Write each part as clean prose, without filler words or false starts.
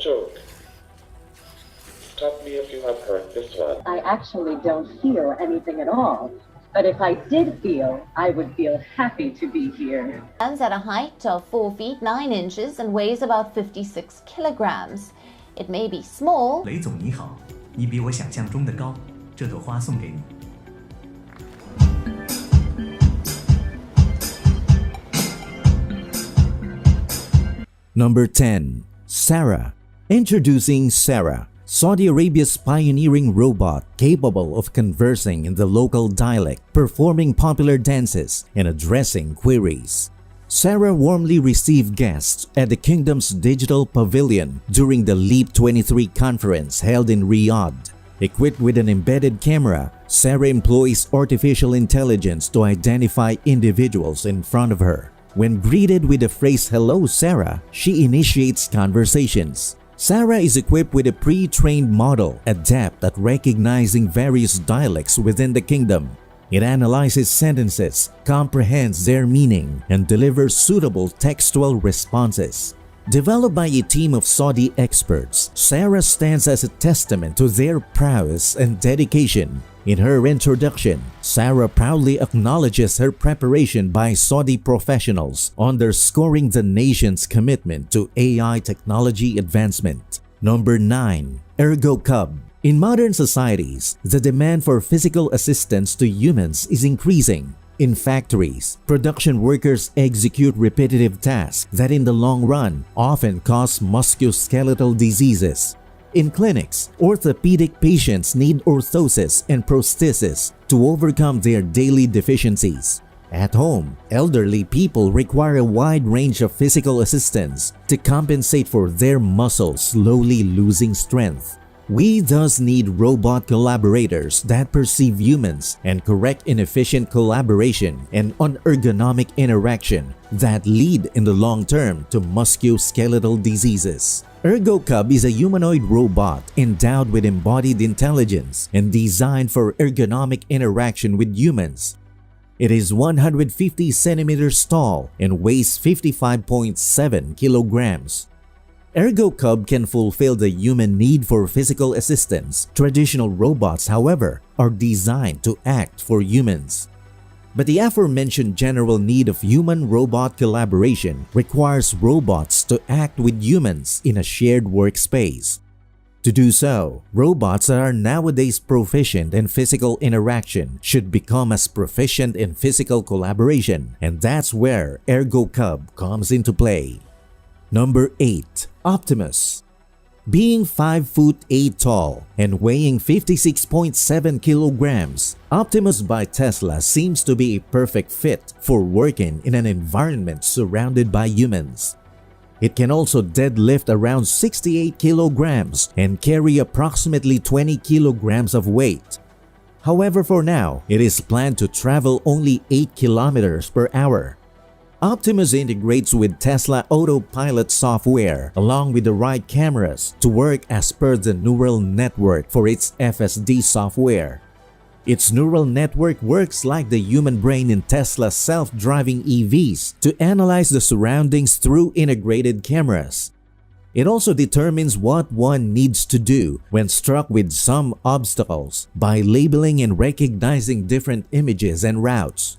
joke. Stop me if you have heard this one. I actually don't feel anything at all. But if I did feel, I would feel happy to be here. Stands at a height of 4 feet 9 inches and weighs about 56 kilograms. It may be small. 雷总你好，你比我想象中的高，这朵花送给你。Number 10. Sarah. Introducing Sarah, Saudi Arabia's pioneering robot capable of conversing in the local dialect, performing popular dances, and addressing queries. Sarah warmly received guests at the kingdom's digital pavilion during the Leap 23 conference held in Riyadh. Equipped with an embedded camera, Sarah employs artificial intelligence to identify individuals in front of her. When greeted with the phrase "Hello, Sarah," she initiates conversations. Sarah is equipped with a pre-trained model adept at recognizing various dialects within the kingdom. It analyzes sentences, comprehends their meaning, and delivers suitable textual responses. Developed by a team of Saudi experts, Sarah stands as a testament to their prowess and dedication. In her introduction, Sarah proudly acknowledges her preparation by Saudi professionals, underscoring the nation's commitment to AI technology advancement. Number 9. Ergo Cub. In modern societies, the demand for physical assistance to humans is increasing. In factories, production workers execute repetitive tasks that in the long run often cause musculoskeletal diseases. In clinics, orthopedic patients need orthosis and prosthesis to overcome their daily deficiencies. At home, elderly people require a wide range of physical assistance to compensate for their muscles slowly losing strength. We thus need robot collaborators that perceive humans and correct inefficient collaboration and unergonomic interaction that lead in the long term to musculoskeletal diseases. Ergo Cub is a humanoid robot endowed with embodied intelligence and designed for ergonomic interaction with humans. It is 150 centimeters tall and weighs 55.7 kilograms. Ergo Cub can fulfill the human need for physical assistance. Traditional robots, however, are designed to act for humans. But the aforementioned general need of human-robot collaboration requires robots to act with humans in a shared workspace. To do so, robots that are nowadays proficient in physical interaction should become as proficient in physical collaboration, and that's where Ergo Cub comes into play. Number 8. Optimus. Being 5 foot 8 tall and weighing 56.7 kilograms, Optimus by Tesla seems to be a perfect fit for working in an environment surrounded by humans. It can also deadlift around 68 kilograms and carry approximately 20 kilograms of weight. However, for now, it is planned to travel only 8 kilometers per hour. Optimus integrates with Tesla Autopilot software along with the right cameras to work as per the neural network for its FSD software. Its neural network works like the human brain in Tesla's self-driving EVs to analyze the surroundings through integrated cameras. It also determines what one needs to do when struck with some obstacles by labeling and recognizing different images and routes.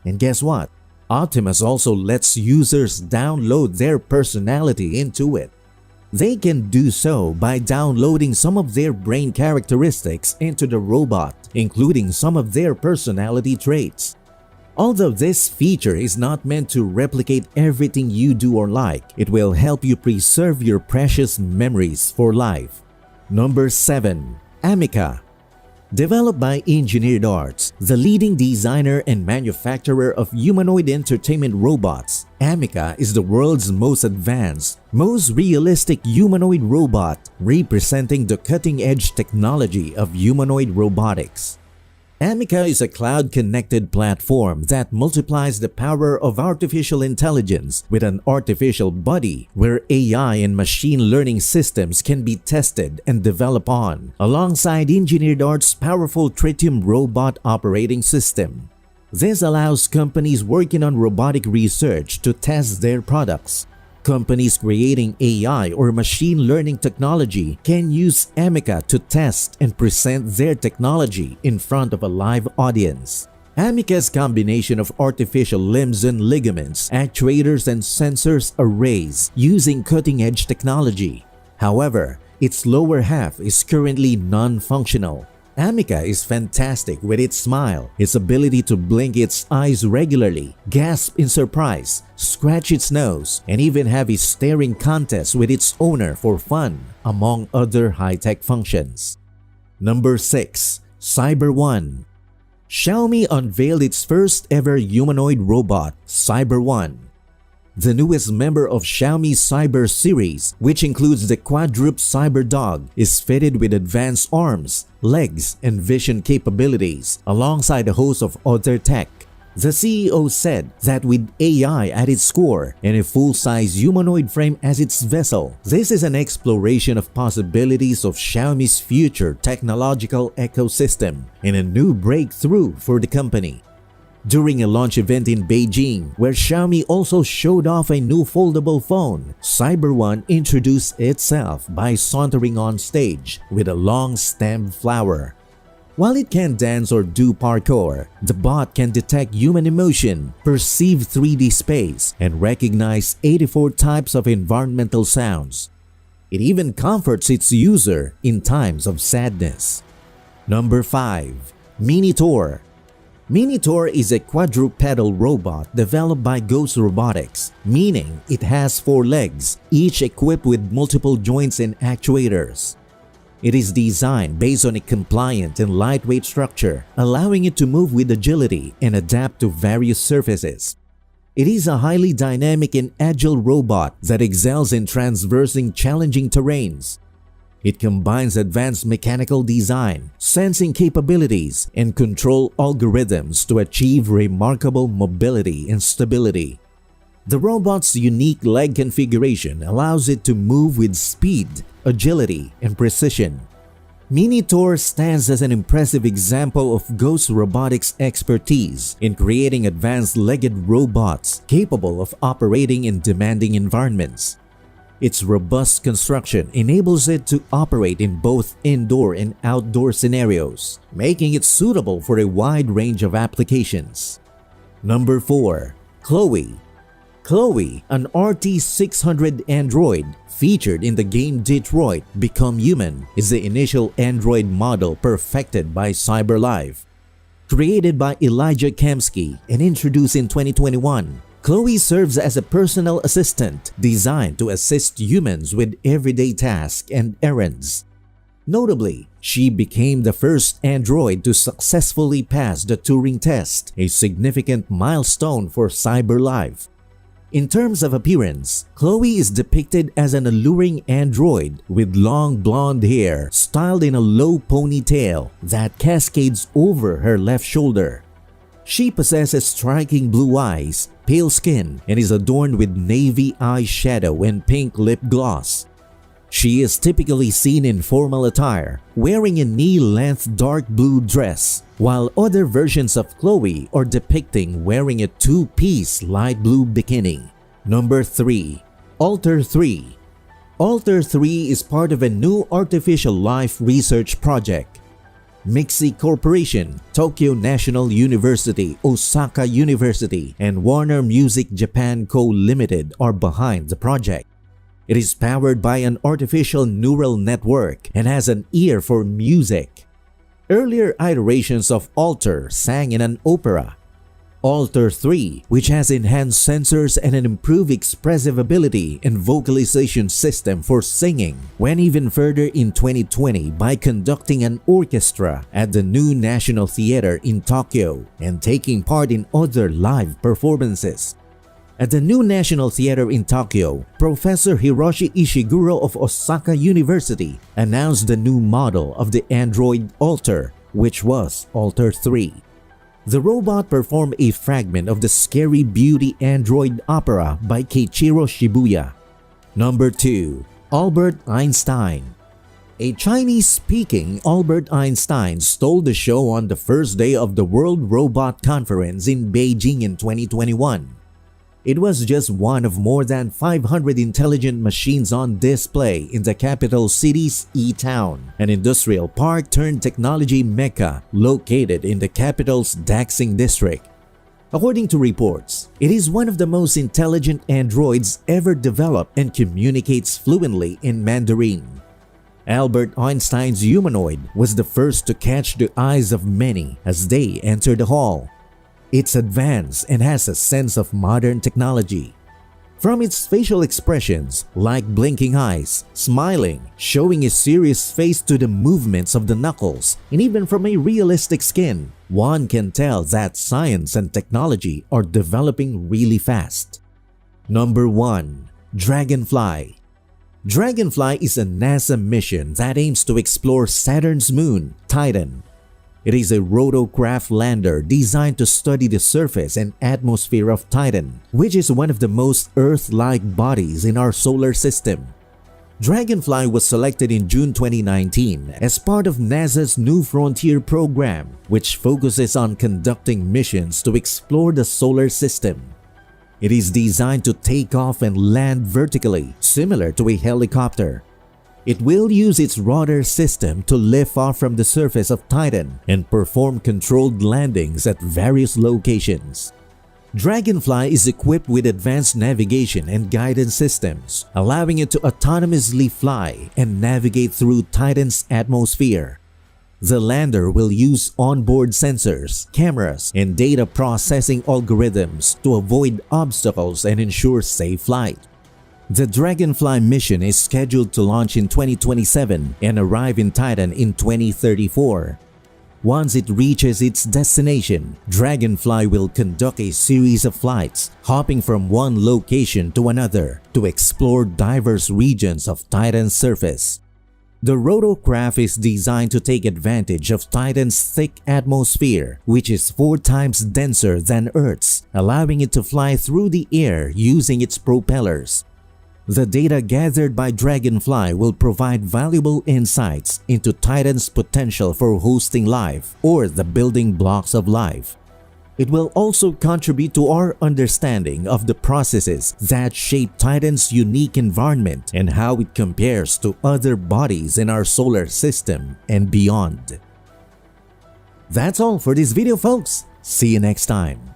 And guess what? Optimus also lets users download their personality into it. They can do so by downloading some of their brain characteristics into the robot, including some of their personality traits. Although this feature is not meant to replicate everything you do or like, it will help you preserve your precious memories for life. Number 7. Amica. Developed by Engineered Arts, the leading designer and manufacturer of humanoid entertainment robots, Amica is the world's most advanced, most realistic humanoid robot, representing the cutting-edge technology of humanoid robotics. Amica is a cloud-connected platform that multiplies the power of artificial intelligence with an artificial body where AI and machine learning systems can be tested and developed on, alongside Engineered Arts' powerful Tritium robot operating system. This allows companies working on robotic research to test their products. Companies creating AI or machine learning technology can use Amica to test and present their technology in front of a live audience. Amica's combination of artificial limbs and ligaments, actuators and sensors arrays using cutting-edge technology. However, its lower half is currently non-functional. Amica is fantastic with its smile, its ability to blink its eyes regularly, gasp in surprise, scratch its nose, and even have a staring contest with its owner for fun, among other high-tech functions. Number 6. Cyber One. Xiaomi unveiled its first ever humanoid robot, Cyber One. The newest member of Xiaomi's Cyber series, which includes the quadruped Cyber Dog, is fitted with advanced arms, legs, and vision capabilities, alongside a host of other tech. The CEO said that with AI at its core and a full-size humanoid frame as its vessel, this is an exploration of possibilities of Xiaomi's future technological ecosystem and a new breakthrough for the company. During a launch event in Beijing, where Xiaomi also showed off a new foldable phone, Cyber One introduced itself by sauntering on stage with a long-stemmed flower. While it can dance or do parkour, the bot can detect human emotion, perceive 3D space, and recognize 84 types of environmental sounds. It even comforts its user in times of sadness. Number 5. Minitor. Minitor is a quadrupedal robot developed by Ghost Robotics, meaning it has 4 legs, each equipped with multiple joints and actuators. It is designed based on a compliant and lightweight structure, allowing it to move with agility and adapt to various surfaces. It is a highly dynamic and agile robot that excels in traversing challenging terrains. It combines advanced mechanical design, sensing capabilities, and control algorithms to achieve remarkable mobility and stability. The robot's unique leg configuration allows it to move with speed, agility, and precision. Minitor stands as an impressive example of Ghost Robotics' expertise in creating advanced legged robots capable of operating in demanding environments. Its robust construction enables it to operate in both indoor and outdoor scenarios, making it suitable for a wide range of applications. Number 4. Chloe. Chloe, an RT-600 android featured in the game Detroit Become Human, is the initial android model perfected by CyberLife. Created by Elijah Kamsky and introduced in 2021, Chloe serves as a personal assistant designed to assist humans with everyday tasks and errands. Notably, she became the first android to successfully pass the Turing test, a significant milestone for CyberLife. In terms of appearance, Chloe is depicted as an alluring android with long blonde hair styled in a low ponytail that cascades over her left shoulder. She possesses striking blue eyes, pale skin, and is adorned with navy eyeshadow and pink lip gloss. She is typically seen in formal attire, wearing a knee-length dark blue dress, while other versions of Chloe are depicting wearing a two-piece light blue bikini. Number 3. Alter 3. Alter 3 is part of a new artificial life research project. Mixi Corporation, Tokyo National University, Osaka University, and Warner Music Japan Co. Limited are behind the project. It is powered by an artificial neural network and has an ear for music. Earlier iterations of Alter sang in an opera. Alter 3, which has enhanced sensors and an improved expressive ability and vocalization system for singing, went even further in 2020 by conducting an orchestra at the new National Theatre in Tokyo and taking part in other live performances. At the new National Theatre in Tokyo, Professor Hiroshi Ishiguro of Osaka University announced the new model of the android Alter, which was Alter 3. The robot performed a fragment of the Scary Beauty android opera by Keiichiro Shibuya. Number 2. Albert Einstein. A Chinese-speaking Albert Einstein stole the show on the first day of the World Robot Conference in Beijing in 2021. It was just one of more than 500 intelligent machines on display in the capital city's E-Town, an industrial park turned technology mecca located in the capital's Daxing district. According to reports, it is one of the most intelligent androids ever developed and communicates fluently in Mandarin. Albert Einstein's humanoid was the first to catch the eyes of many as they enter the hall. It's advanced and has a sense of modern technology. From its facial expressions, like blinking eyes, smiling, showing a serious face to the movements of the knuckles, and even from a realistic skin, one can tell that science and technology are developing really fast. Number 1. Dragonfly. Dragonfly is a NASA mission that aims to explore Saturn's moon, Titan. It is a rotocraft lander designed to study the surface and atmosphere of Titan, which is one of the most Earth-like bodies in our solar system. Dragonfly was selected in June 2019 as part of NASA's New Frontier program, which focuses on conducting missions to explore the solar system. It is designed to take off and land vertically, similar to a helicopter. It will use its rudder system to lift off from the surface of Titan and perform controlled landings at various locations. Dragonfly is equipped with advanced navigation and guidance systems, allowing it to autonomously fly and navigate through Titan's atmosphere. The lander will use onboard sensors, cameras, and data processing algorithms to avoid obstacles and ensure safe flight. The Dragonfly mission is scheduled to launch in 2027 and arrive in Titan in 2034. Once it reaches its destination, Dragonfly will conduct a series of flights, hopping from one location to another to explore diverse regions of Titan's surface. The rotocraft is designed to take advantage of Titan's thick atmosphere, which is 4 times denser than Earth's, allowing it to fly through the air using its propellers. The data gathered by Dragonfly will provide valuable insights into Titan's potential for hosting life or the building blocks of life. It will also contribute to our understanding of the processes that shape Titan's unique environment and how it compares to other bodies in our solar system and beyond. That's all for this video, folks. See you next time.